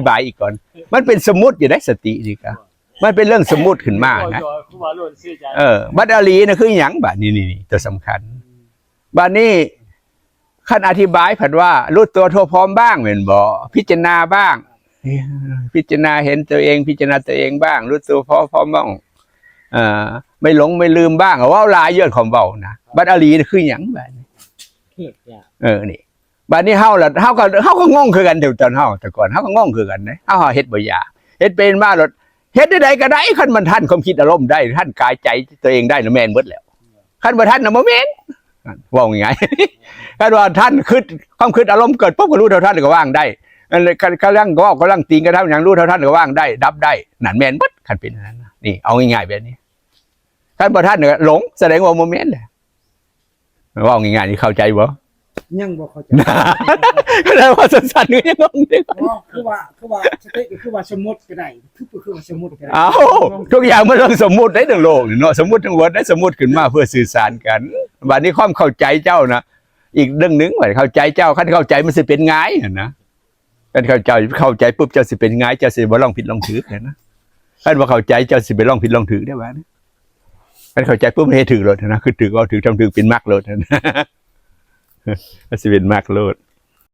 บายอีกก่อนมันเป็นสมมุติอยู่ได้สตินี่ครับมันเป็นเรื่องสมมุติขึ้นมานะบัดอลีนะคือหยังบัดนี่ตัวสำคัญบัดนี้ขั้นอธิบายผัดว่ารู้ตัวทั่วพร้อมบ้างเหมือนบ่พิจารณาบ้างพิจารณาเห็นตัวเองพิจารณาตัวเองบ้างรู้ตัวพร้อมบ้างไม่หลงไม่ลืมบ้างว่าลายเยอะของเบานะบัดอลีคือหยังบัดนี้นี่บัดนี้เฮาก็งงคือกันเดี๋ยวตอนเฮาแต่ก่อนเฮาก็งงคือกันนะเฮาเฮ็ดบ่ยากเฮ็ดเป็นมาหลดเฮ็ดได้ก็ได้คันมันทันความคิดอารมณ์ได้ท่านกายใจตัวเองได้นะแม่นเบิดแล้วคันบ่ทันน่ะบ่แม่นว่าง่ายๆคันว่าท่านความคิดอารมณ์เกิดปุ๊บก็รู้เท่าท่านก็ว่างได้กำลังตีกันเท่าอย่างรู้เท่าท่านก็ว่างได้ดับได้นั่นแม่นเบิดคันเป็นนั้นนี่เอาง่ายๆแบบนี้คันบ่ทันหลงแสดงว่าบ่แม่นแหละว่าง่ายๆนี่เข้าใจบ่ยังบอกเขาใจแล้วว่าสั้นๆนี่ยังงงอยู่คือว่าสติคือว่าสมมติก็ได้คือว่าสมมติก็ได้อ้าวทุกอย่างมันเรื่องสมมุติได้ทั้งโลกเนาะสมมุติทั้งวัดได้สมมุติขึ้นมาเพื่อสื่อสารกันบัดนี้ความเข้าใจเจ้านะอีกเรื่องนึงว่าเข้าใจเจ้าคันเข้าใจมันสิเป็นง่ายนะคันเข้าใจปุ๊บเจ้าสิเป็นง่ายเจ้าสิบ่ลองผิดลองถือนะคันบ่เข้าใจเจ้าสิไปลองผิดลองถือได้บ่นะคันเข้าใจปุ๊บมันเฮ็ดถือโลดนะคือถือเอาถือทำถือเป็นมรรคโลดนะสิเป็นมากโลด